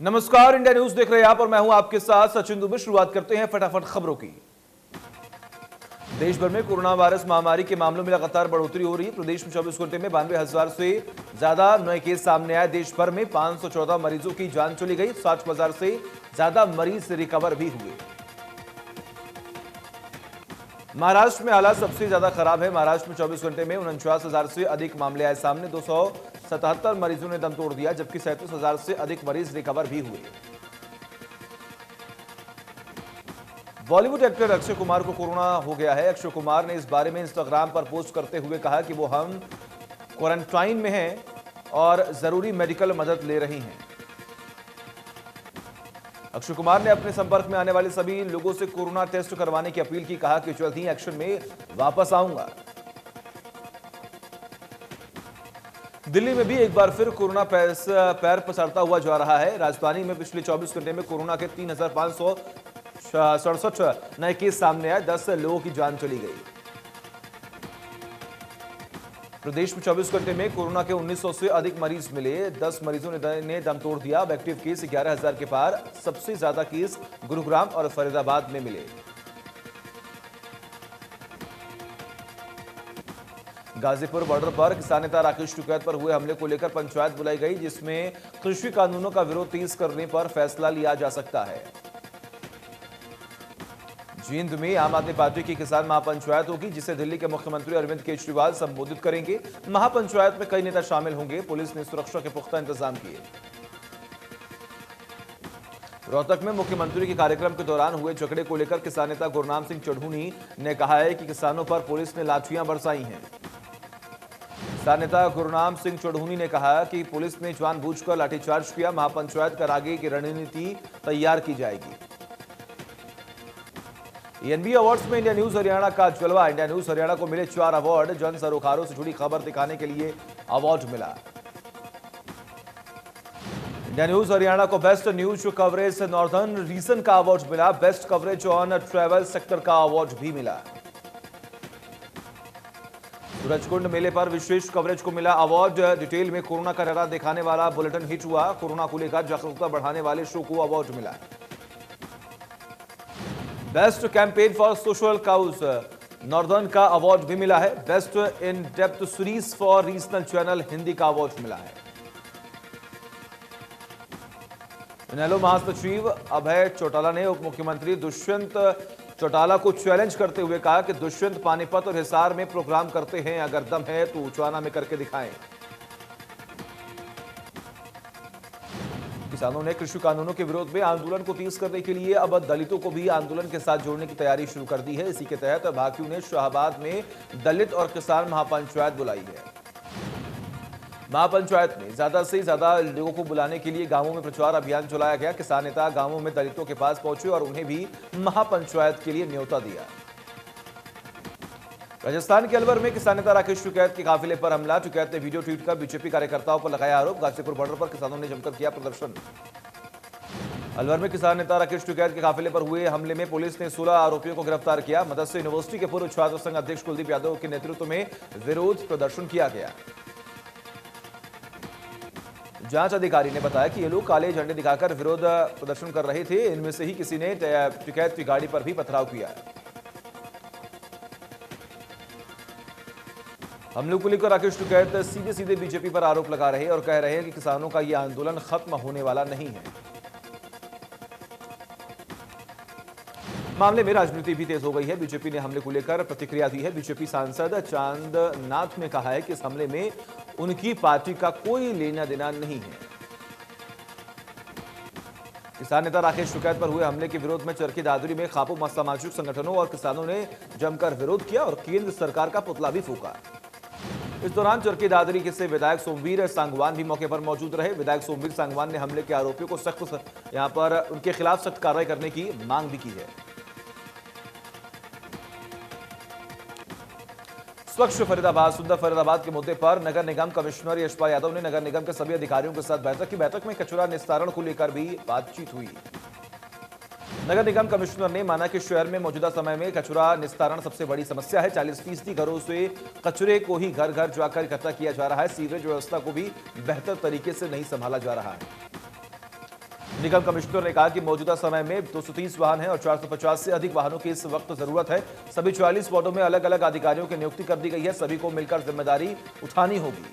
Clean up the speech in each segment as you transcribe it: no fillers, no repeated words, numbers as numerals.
नमस्कार, India news देख रहे हैं आप और मैं हूं आपके साथ सचिन दुबे। शुरुआत करते हैं फटाफट खबरों की। देश भर में कोरोना वायरस महामारी के मामलों में लगातार बढ़ोतरी हो रही है। प्रदेश में 24 घंटे में 92,000 से ज्यादा नए केस सामने आए। देश भर में 514 मरीजों की जान चली गई। 60,000 से ज्यादा मरीज रिकवर भी हुए। महाराष्ट्र में हालात सबसे ज्यादा खराब है। महाराष्ट्र में 24 घंटे में 49,000 से अधिक मामले आए सामने। 277 मरीजों ने दम तोड़ दिया, जबकि 37,000 से अधिक मरीज रिकवर भी हुए। बॉलीवुड एक्टर अक्षय कुमार को कोरोना हो गया है। अक्षय कुमार ने इस बारे में इंस्टाग्राम पर पोस्ट करते हुए कहा कि वो हम क्वारंटाइन में हैं और जरूरी मेडिकल मदद ले रही हैं। अक्षय कुमार ने अपने संपर्क में आने वाले सभी लोगों से कोरोना टेस्ट करवाने की अपील की। कहा कि जल्द ही एक्शन में वापस आऊंगा। दिल्ली में भी एक बार फिर कोरोना पैर पसारता हुआ जा रहा है। राजधानी में पिछले 24 घंटे में कोरोना के 3,567 नए केस सामने आए। 10 लोगों की जान चली गई। प्रदेश में 24 घंटे में कोरोना के 1900 से अधिक मरीज मिले। 10 मरीजों ने दम तोड़ दिया। अब एक्टिव केस 11,000 के पार। सबसे ज्यादा केस गुरुग्राम और फरीदाबाद में मिले। गाजीपुर बॉर्डर पर किसान नेता राकेश टिकैत पर हुए हमले को लेकर पंचायत बुलाई गई, जिसमें कृषि कानूनों का विरोध तेज करने पर फैसला लिया जा सकता है। जींद में आम आदमी पार्टी की किसान महापंचायत होगी, जिसे दिल्ली के मुख्यमंत्री अरविंद केजरीवाल संबोधित करेंगे। महापंचायत में कई नेता शामिल होंगे। पुलिस ने सुरक्षा के पुख्ता इंतजाम किए। रोहतक में मुख्यमंत्री के कार्यक्रम के दौरान हुए झगड़े को लेकर किसान नेता गुरनाम सिंह चढ़ूनी ने कहा है कि किसानों पर पुलिस ने लाठियां बरसाई हैं। किसान नेता गुरनाम सिंह चढ़ूनी ने कहा कि पुलिस ने जानबूझकर लाठीचार्ज किया। महापंचायत कर आगे की रणनीति तैयार की जाएगी। एनबी अवार्ड्स में इंडिया न्यूज हरियाणा का जलवा। इंडिया न्यूज हरियाणा को मिले 4 अवार्ड। जन सरोकारों से जुड़ी खबर दिखाने के लिए अवार्ड मिला। इंडिया न्यूज हरियाणा को best news coverage northern region का अवार्ड मिला। Best coverage on travel sector का अवार्ड भी मिला। सूरजकुंड मेले पर विशेष कवरेज को मिला अवार्ड। डिटेल में कोरोना का डरा दिखाने वाला बुलेटिन हिट हुआ। कोरोना को लेकर जागरूकता बढ़ाने वाले शो को अवार्ड मिला। Best campaign for social cause northern का अवार्ड भी मिला है। Best in depth series for regional channel Hindi का अवार्ड मिला है। इनेलो महासचिव अभय चौटाला ने उप मुख्यमंत्री दुष्यंत चौटाला को चैलेंज करते हुए कहा कि दुष्यंत पानीपत और हिसार में प्रोग्राम करते हैं, अगर दम है तो उचवाना में करके दिखाएं। किसानों ने कृषि कानूनों के विरोध में आंदोलन को तेज करने के लिए अब दलितों को भी आंदोलन के साथ जोड़ने की तैयारी शुरू कर दी है। इसी के तहत भाकियू ने शाहबाद में दलित और किसान महापंचायत बुलाई है। महापंचायत में ज्यादा से ज्यादा लोगों को बुलाने के लिए गांवों में प्रचार अभियान चलाया गया। किसान नेता गांवों में दलितों के पास पहुंचे और उन्हें भी महापंचायत के लिए न्योता दिया। राजस्थान के अलवर में किसान नेता राकेश टिकैत के काफिले पर हमला। टिकैत ने वीडियो ट्वीट कर बीजेपी कार्यकर्ताओं पर लगाया आरोप। गाजीपुर बॉर्डर पर किसानों ने जमकर किया प्रदर्शन। अलवर में किसान नेता राकेश टिकैत के काफिले पर हुए हमले में पुलिस ने 16 आरोपियों को गिरफ्तार किया। मदरसा यूनिवर्सिटी के पूर्व छात्र संघ अध्यक्ष कुलदीप यादव के नेतृत्व में विरोध प्रदर्शन किया गया। जांच अधिकारी ने बताया कि ये लोग काले झंडे दिखाकर विरोध प्रदर्शन कर रहे थे। इनमें से ही किसी ने टिकैत की गाड़ी पर भी पथराव किया। हमलों को लेकर राकेश टिकैत सीधे सीधे बीजेपी पर आरोप लगा रहे और कह रहे हैं कि किसानों का यह आंदोलन खत्म होने वाला नहीं है। मामले में राजनीति भी तेज हो गई है। बीजेपी ने हमले को लेकर प्रतिक्रिया दी है। बीजेपी सांसद चांदनाथ ने कहा है कि इस हमले में उनकी पार्टी का कोई लेना देना नहीं है। किसान नेता राकेश टिकैत पर हुए हमले के विरोध में चरखी दादरी में खापू सामाजिक संगठनों और किसानों ने जमकर विरोध किया और केंद्र सरकार का पुतला भी फूंका। इस दौरान चरखी दादरी से विधायक सोमवीर सांगवान भी मौके पर मौजूद रहे। विधायक सोमवीर सांगवान ने हमले के आरोपियों को सख्त यहां पर उनके खिलाफ सख्त कार्रवाई करने की मांग भी की है। स्वच्छ फरीदाबाद सुंदर फरीदाबाद के मुद्दे पर नगर निगम कमिश्नर यशपाल यादव ने नगर निगम के सभी अधिकारियों के साथ बैठक की। बैठक में कचरा निस्तारण को लेकर भी बातचीत हुई। नगर निगम कमिश्नर ने माना कि शहर में मौजूदा समय में कचरा निस्तारण सबसे बड़ी समस्या है। 40% घरों से कचरे को ही घर घर जाकर इकट्ठा किया जा रहा है। सीवरेज व्यवस्था को भी बेहतर तरीके से नहीं संभाला जा रहा है। निगम कमिश्नर ने कहा कि मौजूदा समय में 230 वाहन हैं और 450 से अधिक वाहनों की इस वक्त जरूरत है। सभी 44 वार्डों में अलग अलग अधिकारियों की नियुक्ति कर दी गई है। सभी को मिलकर जिम्मेदारी उठानी होगी।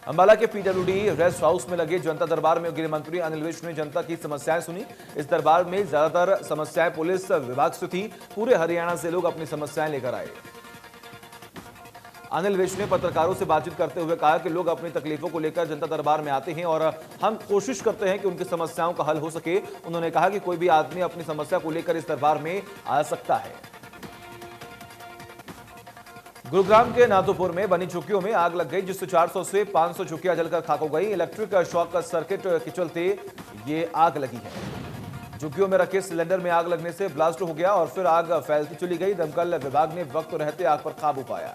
अंबाला के पीडब्ल्यूडी रेस्ट हाउस में लगे जनता दरबार में गृह मंत्री अनिल विज ने जनता की समस्याएं सुनी। इस दरबार में ज्यादातर समस्याएं पुलिस विभाग से थी। पूरे हरियाणा से लोग अपनी समस्याएं लेकर आए। अनिल विज ने पत्रकारों से बातचीत करते हुए कहा कि लोग अपनी तकलीफों को लेकर जनता दरबार में आते हैं और हम कोशिश करते हैं कि उनकी समस्याओं का हल हो सके। उन्होंने कहा कि कोई भी आदमी अपनी समस्या को लेकर इस दरबार में आ सकता है। गुरुग्राम के नाथोपुर में बनी झुग्गियों में आग लग गई, जिससे 400 से 500 झुग्गियां जलकर खाक हो गई। इलेक्ट्रिक शॉक सर्किट के चलते ये आग लगी है। झुग्गियों में रखे सिलेंडर में आग लगने से ब्लास्ट हो गया और फिर आग फैलती चली गई। दमकल विभाग ने वक्त रहते आग पर काबू पाया।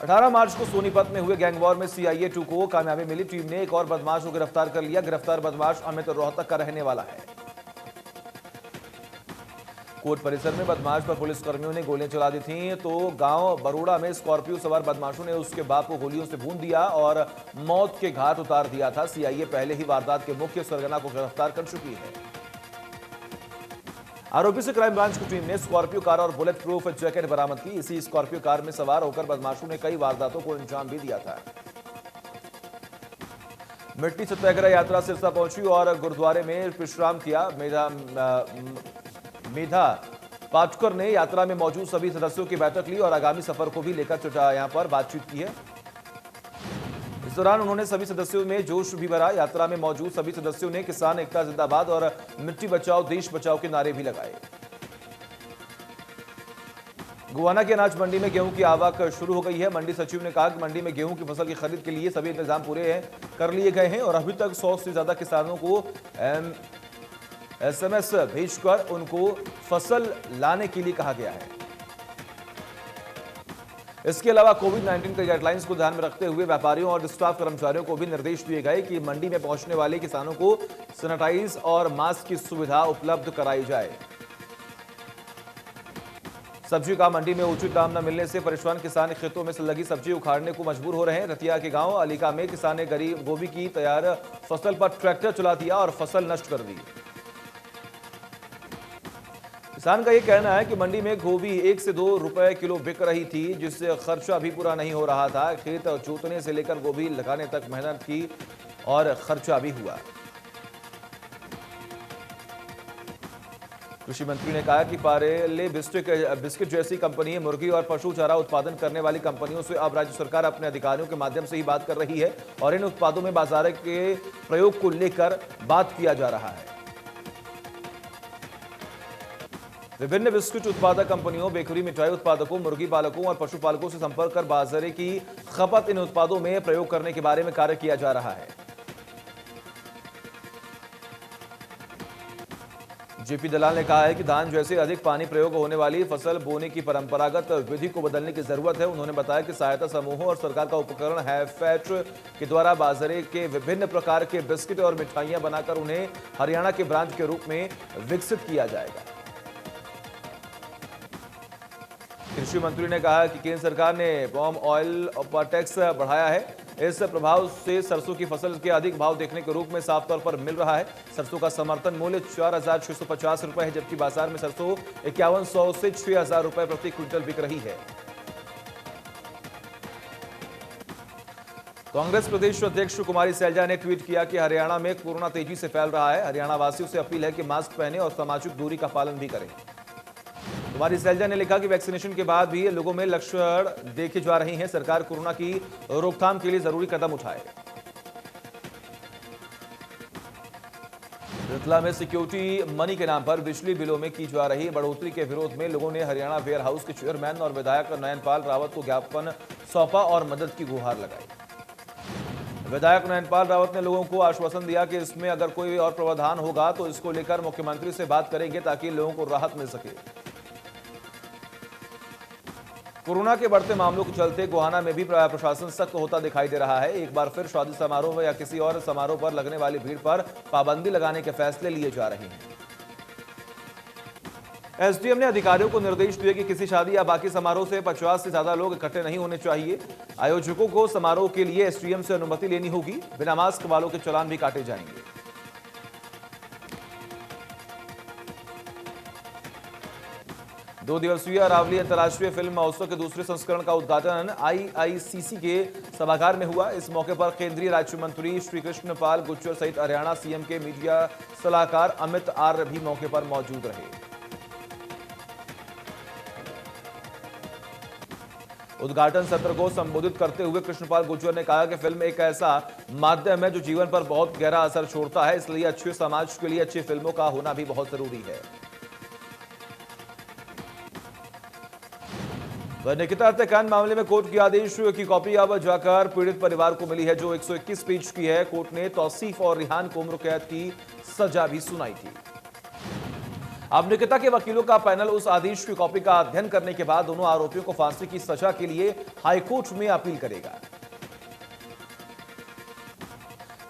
18 मार्च को सोनीपत में हुए गैंगवॉर में सीआईए 2 को कामयाबी मिली। टीम ने एक और बदमाश को गिरफ्तार कर लिया। गिरफ्तार बदमाश अमित रोहतक का रहने वाला है। कोर्ट परिसर में बदमाश पर पुलिसकर्मियों ने गोलियां चला दी थीं, तो गांव बरोड़ा में स्कॉर्पियो सवार बदमाशों ने उसके बाप को गोलियों से भून दिया और मौत के घाट उतार दिया था। सीआईए पहले ही वारदात के मुख्य सरगना को गिरफ्तार कर चुकी है। आरोपी से क्राइम ब्रांच की टीम ने स्कॉर्पियो कार और बुलेट प्रूफ जैकेट बरामद की। इसी स्कॉर्पियो कार में सवार होकर बदमाशों ने कई वारदातों को अंजाम भी दिया था। मिट्टी सत्याग्रह यात्रा सिरसा पहुंची और गुरुद्वारे में विश्राम किया। मेधा पाटकर ने यात्रा में मौजूद सभी सदस्यों की बैठक ली और आगामी सफर को भी लेकर यहां पर बातचीत की है। इस दौरान उन्होंने सभी सदस्यों में जोश भी भरा। यात्रा में मौजूद सभी सदस्यों ने किसान एकता जिंदाबाद और मिट्टी बचाओ देश बचाओ के नारे भी लगाए। गोवाना की अनाज मंडी में गेहूं की आवक शुरू हो गई है। मंडी सचिव ने कहा कि मंडी में गेहूं की फसल की खरीद के लिए सभी इंतजाम पूरे कर लिए गए हैं और अभी तक 100 से ज्यादा किसानों को एसएमएस भेजकर उनको फसल लाने के लिए कहा गया है। इसके अलावा कोविड-19 के गाइडलाइंस को ध्यान में रखते हुए व्यापारियों और स्टाफ कर्मचारियों को भी निर्देश दिए गए कि मंडी में पहुंचने वाले किसानों को सैनिटाइज और मास्क की सुविधा उपलब्ध कराई जाए। सब्जी का मंडी में उचित दाम न मिलने से परेशान किसान खेतों में से लगी सब्जी उखाड़ने को मजबूर हो रहे हैं। रतिया के गांव अलीका में किसान ने गरीब गोभी की तैयार फसल पर ट्रैक्टर चला दिया और फसल नष्ट कर दी। किसान का यह कहना है कि मंडी में गोभी 1 से 2 रुपए किलो बिक रही थी, जिससे खर्चा भी पूरा नहीं हो रहा था। खेत जोतने से लेकर गोभी लगाने तक मेहनत की और खर्चा भी हुआ। कृषि मंत्री ने कहा कि पारेले बिस्किट जैसी कंपनी मुर्गी और पशु चारा उत्पादन करने वाली कंपनियों से अब राज्य सरकार अपने अधिकारियों के माध्यम से ही बात कर रही है और इन उत्पादों में बाजार के प्रयोग को लेकर बात किया जा रहा है। विभिन्न बिस्कुट उत्पादक कंपनियों, बेकरी, मिठाई उत्पादकों, मुर्गी पालकों और पशुपालकों से संपर्क कर बाजारे की खपत इन उत्पादों में प्रयोग करने के बारे में कार्य किया जा रहा है। जेपी दलाल ने कहा है कि धान जैसे अधिक पानी प्रयोग होने वाली फसल बोने की परंपरागत विधि को बदलने की जरूरत है। उन्होंने बताया कि सहायता समूहों और सरकार का उपकरण हैफेट के द्वारा बाजारे के विभिन्न प्रकार के बिस्किट और मिठाइयां बनाकर उन्हें हरियाणा के ब्रांड के रूप में विकसित किया जाएगा। कृषि मंत्री ने कहा कि केंद्र सरकार ने पाम ऑयल पर टैक्स बढ़ाया है। इस प्रभाव से सरसों की फसल के अधिक भाव देखने के रूप में साफ तौर पर मिल रहा है। सरसों का समर्थन मूल्य 4,650 रुपए है, जबकि बाजार में सरसों 5100 से 6,000 रुपए प्रति क्विंटल बिक रही है। कांग्रेस प्रदेश अध्यक्ष कुमारी सैलजा ने ट्वीट किया कि हरियाणा में कोरोना तेजी से फैल रहा है। हरियाणा वासियों से अपील है कि मास्क पहने और सामाजिक दूरी का पालन भी करें। कुमारी सैलजा ने लिखा कि वैक्सीनेशन के बाद भी लोगों में लक्षण देखे जा रहे हैं। सरकार कोरोना की रोकथाम के लिए जरूरी कदम उठाए। रतला में सिक्योरिटी मनी के नाम पर बिजली बिलों में की जा रही बढ़ोतरी के विरोध में लोगों ने हरियाणा वेयर हाउस के चेयरमैन और विधायक नयनपाल रावत को ज्ञापन सौंपा और मदद की गुहार लगाई। विधायक नयनपाल रावत ने लोगों को आश्वासन दिया कि इसमें अगर कोई और प्रावधान होगा तो इसको लेकर मुख्यमंत्री से बात करेंगे ताकि लोगों को राहत मिल सके। कोरोना के बढ़ते मामलों के चलते गोहाना में भी प्रशासन सख्त होता दिखाई दे रहा है। एक बार फिर शादी समारोह या किसी और समारोह पर लगने वाली भीड़ पर पाबंदी लगाने के फैसले लिए जा रहे हैं। एसडीएम ने अधिकारियों को निर्देश दिए कि किसी शादी या बाकी समारोह से 50 से ज्यादा लोग इकट्ठे नहीं होने चाहिए। आयोजकों को समारोह के लिए एसडीएम से अनुमति लेनी होगी। बिना मास्क वालों के चालान भी काटे जाएंगे। दो दिवसीय अरावली अंतर्राष्ट्रीय फिल्म महोत्सव के दूसरे संस्करण का उद्घाटन आईआईसीसी के सभागार में हुआ। इस मौके पर केंद्रीय राज्य मंत्री श्री कृष्ण पाल गुर्जर सहित हरियाणा सीएम के मीडिया सलाहकार अमित आर्य भी मौके पर मौजूद रहे। उद्घाटन सत्र को संबोधित करते हुए कृष्णपाल गुर्जर ने कहा कि फिल्म एक ऐसा माध्यम है जो जीवन पर बहुत गहरा असर छोड़ता है, इसलिए अच्छे समाज के लिए अच्छी फिल्मों का होना भी बहुत जरूरी है। निकिता हत्याकांड मामले में कोर्ट के आदेश की कॉपी अब जाकर पीड़ित परिवार को मिली है, जो 121 पेज की है। कोर्ट ने तौसीफ और रिहान को उम्र कैद की सजा भी सुनाई थी। अब निकिता के वकीलों का पैनल उस आदेश की कॉपी का अध्ययन करने के बाद दोनों आरोपियों को फांसी की सजा के लिए हाईकोर्ट में अपील करेगा।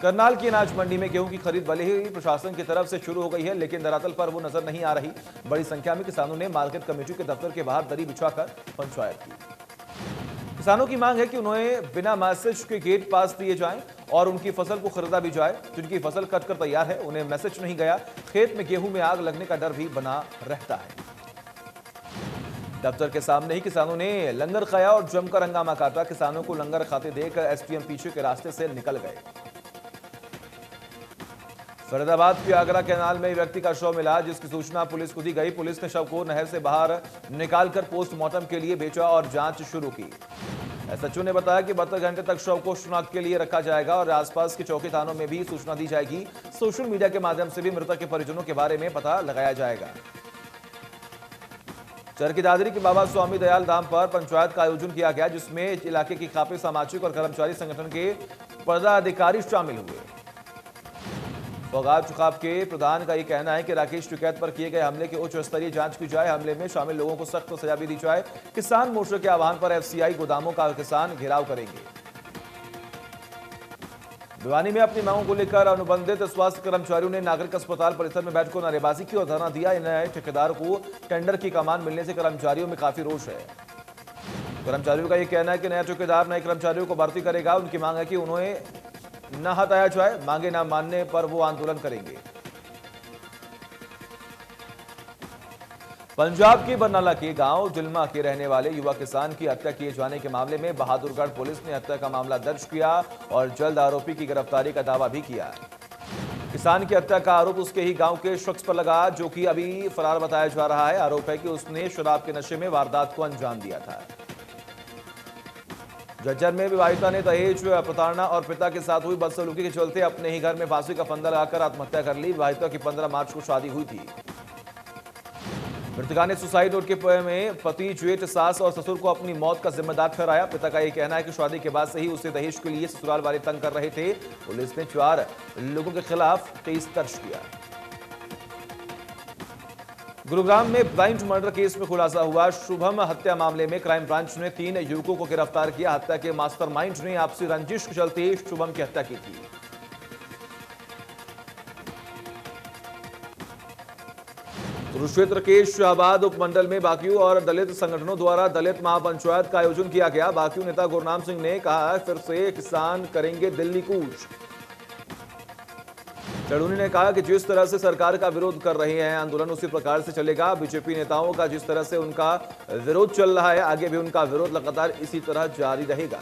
करनाल की अनाज मंडी में गेहूं की खरीद भले ही प्रशासन की तरफ से शुरू हो गई है, लेकिन धरातल पर वो नजर नहीं आ रही। बड़ी संख्या में किसानों ने मार्केट कमेटी के दफ्तर के बाहर दरी बिछाकर पंचायत की। किसानों की मांग है कि उन्हें बिना मैसेज के गेट पास दिए जाएं और उनकी फसल को खरीदा भी जाए। जिनकी फसल कटकर तैयार है, उन्हें मैसेज नहीं गया। खेत में गेहूं में आग लगने का डर भी बना रहता है। दफ्तर के सामने ही किसानों ने लंगर खाया और जमकर हंगामा काटा। किसानों को लंगर खाते देख एसडीएम पीछे के रास्ते से निकल गए। फरीदाबाद के आगरा कैनाल में व्यक्ति का शव मिला, जिसकी सूचना पुलिस को दी गई। पुलिस ने शव को नहर से बाहर निकालकर पोस्टमार्टम के लिए भेजा और जांच शुरू की। एसएचओ ने बताया कि 72 घंटे तक शव को शिनाख्त के लिए रखा जाएगा और आसपास के चौकी थानों में भी सूचना दी जाएगी। सोशल मीडिया के माध्यम से भी मृतक के परिजनों के बारे में पता लगाया जाएगा। चरखी दादरी के बाबा स्वामी दयाल धाम पर पंचायत का आयोजन किया गया, जिसमें इलाके के काफी सामाजिक और कर्मचारी संगठन के पदाधिकारी शामिल हुए। फौगात चुकाब के प्रधान का यह कहना है कि राकेश टिकैत पर किए गए हमले की उच्च स्तरीय जांच की जाए। हमले में शामिल लोगों को सख्त सजा भी दी जाए। किसान मोर्चे के आह्वान पर एफसीआई गोदामों का किसान घेराव करेंगे। भिवानी में अपनी मांगों को लेकर अनुबंधित स्वास्थ्य कर्मचारियों ने नागरिक अस्पताल परिसर में बैठकर नारेबाजी की और धरना दिया। नए ठेकेदार को टेंडर की कमान मिलने से कर्मचारियों में काफी रोष है। कर्मचारियों का यह कहना है कि नया ठेकेदार नए कर्मचारियों को भर्ती करेगा। उनकी मांग है कि उन्हें न हटाया जाए। मांगे न मानने पर वो आंदोलन करेंगे। पंजाब के बरनाला के गांव जिलमा के रहने वाले युवा किसान की हत्या किए जाने के मामले में बहादुरगढ़ पुलिस ने हत्या का मामला दर्ज किया और जल्द आरोपी की गिरफ्तारी का दावा भी किया। किसान की हत्या का आरोप उसके ही गांव के शख्स पर लगा, जो कि अभी फरार बताया जा रहा है। आरोप है कि उसने शराब के नशे में वारदात को अंजाम दिया था। झज्जर में विवाहिता ने दहेज प्रताड़ना और पिता के साथ हुई बदसलूकी के चलते अपने ही घर में फांसी का फंदा लगाकर आत्महत्या कर ली। विवाहिता की 15 मार्च को शादी हुई थी। मृतका ने सुसाइड नोट के में पति, जेठ, सास और ससुर को अपनी मौत का जिम्मेदार ठहराया। पिता का यह कहना है कि शादी के बाद से ही उसे दहेज के लिए ससुराल वाले तंग कर रहे थे। पुलिस ने 4 लोगों के खिलाफ केस दर्ज किया। गुरुग्राम में ब्लाइंड मर्डर केस में खुलासा हुआ। शुभम हत्या मामले में क्राइम ब्रांच ने 3 युवकों को गिरफ्तार किया। हत्या के मास्टरमाइंड ने आपसी रंजिश के चलते शुभम की हत्या की थी। कुरुक्षेत्र के शाहबाद उपमंडल में बाकियों और दलित संगठनों द्वारा दलित महापंचायत का आयोजन किया गया। बाकियों नेता गुरनाम सिंह ने कहा, फिर से किसान करेंगे दिल्ली कूच। चढ़ूनी ने कहा कि जिस तरह से सरकार का विरोध कर रहे हैं, आंदोलन उसी प्रकार से चलेगा। बीजेपी नेताओं का जिस तरह से उनका विरोध चल रहा है, आगे भी उनका विरोध लगातार इसी तरह जारी रहेगा।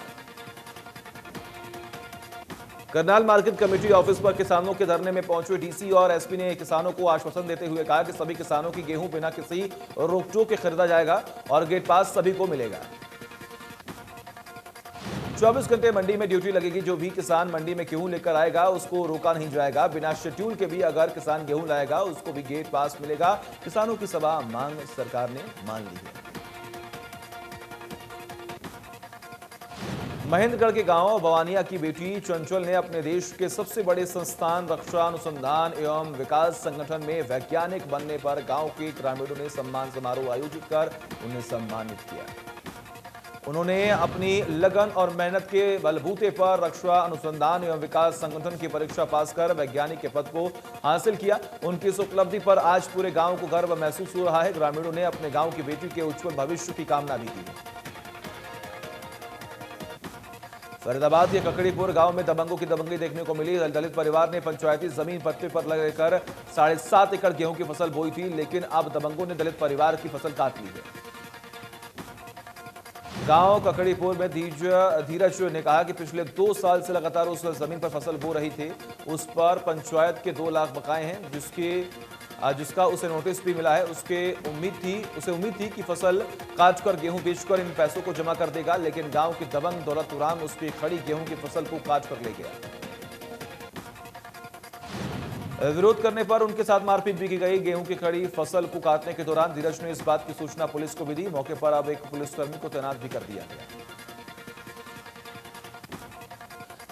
करनाल मार्केट कमेटी ऑफिस पर किसानों के धरने में पहुंचे डीसी और एसपी ने किसानों को आश्वासन देते हुए कहा कि सभी किसानों की गेहूं बिना किसी रोकटोक के खरीदा जाएगा और गेट पास सभी को मिलेगा। 24 घंटे मंडी में ड्यूटी लगेगी। जो भी किसान मंडी में गेहूं लेकर आएगा उसको रोका नहीं जाएगा। बिना शेड्यूल के भी अगर किसान गेहूं लाएगा उसको भी गेट पास मिलेगा। किसानों की सभा मांग सरकार ने मान ली है। महेंद्रगढ़ के गांव भवानिया की बेटी चंचल ने अपने देश के सबसे बड़े संस्थान रक्षा अनुसंधान एवं विकास संगठन में वैज्ञानिक बनने पर गांव के ग्रामीणों ने सम्मान समारोह आयोजित कर उन्हें सम्मानित किया। उन्होंने अपनी लगन और मेहनत के बलबूते पर रक्षा अनुसंधान एवं विकास संगठन की परीक्षा पास कर वैज्ञानिक के पद को हासिल किया। उनकी इस उपलब्धि पर आज पूरे गांव को गर्व महसूस हो रहा है। ग्रामीणों ने अपने गांव की बेटी के उज्जवल भविष्य की कामना भी की। फरीदाबाद के ककड़ीपुर गांव में दबंगों की दबंगी देखने को मिली। दलित परिवार ने पंचायती जमीन पट्टे पर लेकर 7.5 एकड़ गेहूं की फसल बोई थी, लेकिन अब दबंगों ने दलित परिवार की फसल काट ली है। गांव ककड़ीपुर में धीरज ने कहा कि पिछले 2 साल से लगातार उस जमीन पर फसल बो रही थी। उस पर पंचायत के 2 लाख बकाए हैं, जिसका उसे नोटिस भी मिला है। उसे उम्मीद थी कि फसल काटकर गेहूं बेचकर इन पैसों को जमा कर देगा, लेकिन गांव के दबंग दौलतुराम उसकी खड़ी गेहूं की फसल को काट कर ले गया। विरोध करने पर उनके साथ मारपीट भी की गई। गेहूं की खड़ी फसल को काटने के दौरान धीरज ने इस बात की सूचना पुलिस को भी दी। मौके पर अब एक पुलिसकर्मी को तैनात भी कर दिया गया।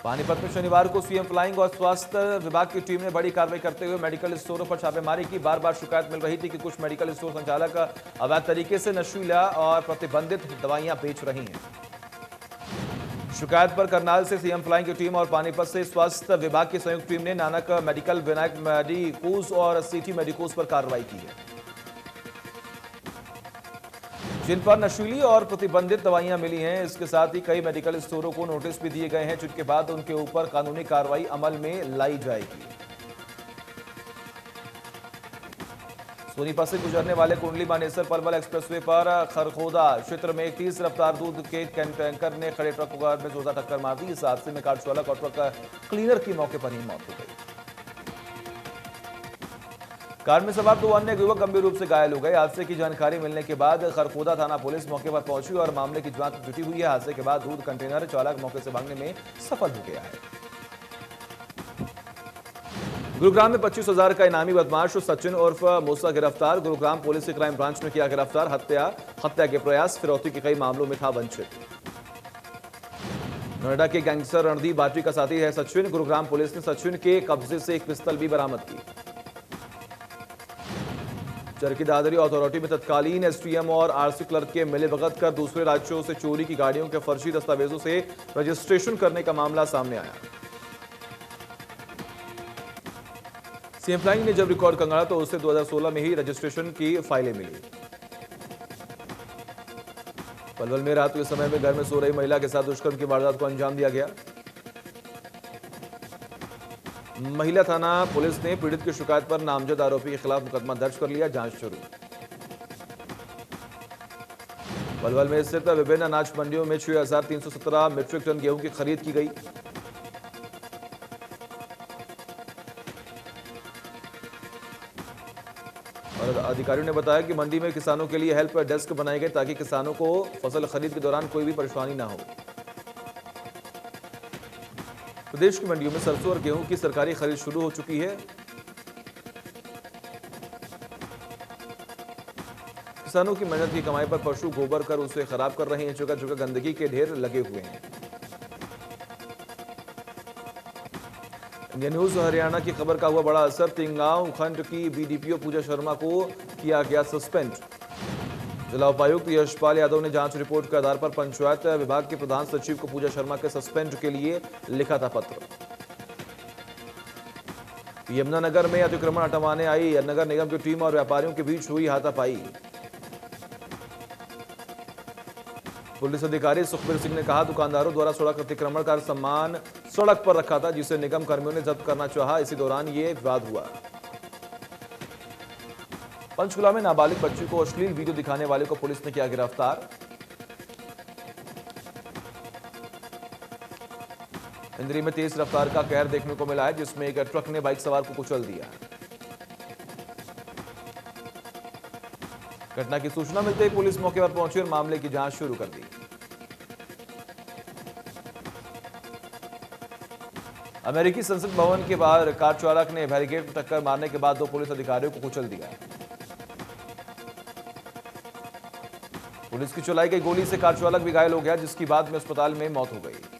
पानीपत में शनिवार को सीएम फ्लाइंग और स्वास्थ्य विभाग की टीम ने बड़ी कार्रवाई करते हुए मेडिकल स्टोरों पर छापेमारी की। बार बार शिकायत मिल रही थी कि कुछ मेडिकल स्टोर संचालक अवैध तरीके से नशीला और प्रतिबंधित दवाइयां बेच रही हैं। शिकायत पर करनाल से सीएम फ्लाइंग की टीम और पानीपत से स्वास्थ्य विभाग की संयुक्त टीम ने नानक मेडिकल, विनायक मेडिकोज और सिटी मेडिकोज पर कार्रवाई की है, जिन पर नशीली और प्रतिबंधित दवाइयां मिली हैं। इसके साथ ही कई मेडिकल स्टोरों को नोटिस भी दिए गए हैं, जिनके बाद उनके ऊपर कानूनी कार्रवाई अमल में लाई जाएगी। सोनीपत से गुजरने वाले कुंडली मानेसर पलवल एक्सप्रेसवे पर खरखोदा क्षेत्र में एक 30 रफ्तार दूध के टैंकर ने खड़े ट्रक में जोरदार टक्कर मार दी। इस हादसे में कार चालक और ट्रक क्लीनर की मौके पर ही मौत हो गई। कार में सवार 2 अन्य युवक गंभीर रूप से घायल हो गए। हादसे की जानकारी मिलने के बाद खरखोदा थाना पुलिस मौके पर पहुंची और मामले की जांच जुटी हुई है। हादसे के बाद दूध कंटेनर चालक मौके से भागने में सफल हो गया है। गुरुग्राम में 25,000 का इनामी बदमाश सचिन उर्फ मूसा गिरफ्तार। गुरुग्राम पुलिस की क्राइम ब्रांच ने किया गिरफ्तार। हत्या के प्रयास, फिरौती के कई मामलों में था वंचित। नोएडा के गैंगस्टर रणदीप बाटी का साथी है सचिन। गुरुग्राम पुलिस ने सचिन के कब्जे से एक पिस्तौल भी बरामद की। चरखी दादरी अथॉरिटी में तत्कालीन एसडीएम और आरसी क्लर्क के मिलीभगत कर दूसरे राज्यों से चोरी की गाड़ियों के फर्जी दस्तावेजों से रजिस्ट्रेशन करने का मामला सामने आया। सीएम फ्लाइंग ने जब रिकॉर्ड कंगाला तो उससे 2016 में ही रजिस्ट्रेशन की फाइलें मिली। पलवल में रात के समय में घर में सो रही महिला के साथ दुष्कर्म की वारदात को अंजाम दिया गया। महिला थाना पुलिस ने पीड़ित की शिकायत पर नामजद आरोपी के खिलाफ मुकदमा दर्ज कर लिया। जांच शुरू। पलवल में स्थित विभिन्न अनाज मंडियों में 6,317 मीट्रिक टन गेहूं की खरीद की गई। और अधिकारियों ने बताया कि मंडी में किसानों के लिए हेल्प डेस्क बनाए गए ताकि किसानों को फसल खरीद के दौरान कोई भी परेशानी ना हो। प्रदेश की मंडियों में सरसों और गेहूं की सरकारी खरीद शुरू हो चुकी है। किसानों की मेहनत की कमाई पर पशु गोबर कर उसे खराब कर रहे हैं। जगह जगह गंदगी के ढेर लगे हुए हैं। इंडिया न्यूज हरियाणा की खबर का हुआ बड़ा असर। तिंगांव खंड की बीडीपीओ पूजा शर्मा को किया गया सस्पेंड। जिला उपायुक्त यशपाल यादव ने जांच रिपोर्ट के आधार पर पंचायत विभाग के प्रधान सचिव को पूजा शर्मा के सस्पेंड के लिए लिखा था पत्र। यमुनानगर में अतिक्रमण हटवाने आई नगर निगम की टीम और व्यापारियों के बीच हुई हाथापाई। पुलिस अधिकारी सुखबीर सिंह ने कहा, दुकानदारों द्वारा सड़क अतिक्रमण का सामान सड़क पर रखा था, जिसे निगम कर्मियों ने जब्त करना चाहा। इसी दौरान यह विवाद हुआ। पंचकुला में नाबालिग बच्ची को अश्लील वीडियो दिखाने वाले को पुलिस ने किया गिरफ्तार। इंद्री में तेज रफ्तार का कहर देखने को मिला है, जिसमें एक ट्रक ने बाइक सवार को कुचल दिया। घटना की सूचना मिलते ही पुलिस मौके पर पहुंची और मामले की जांच शुरू कर दी। अमेरिकी संसद भवन के बाहर कार चालक ने बैरिकेड में टक्कर मारने के बाद 2 पुलिस अधिकारियों को कुचल दिया। पुलिस की चलाई गई गोली से कार चालक भी घायल हो गया, जिसकी बाद में अस्पताल में मौत हो गई।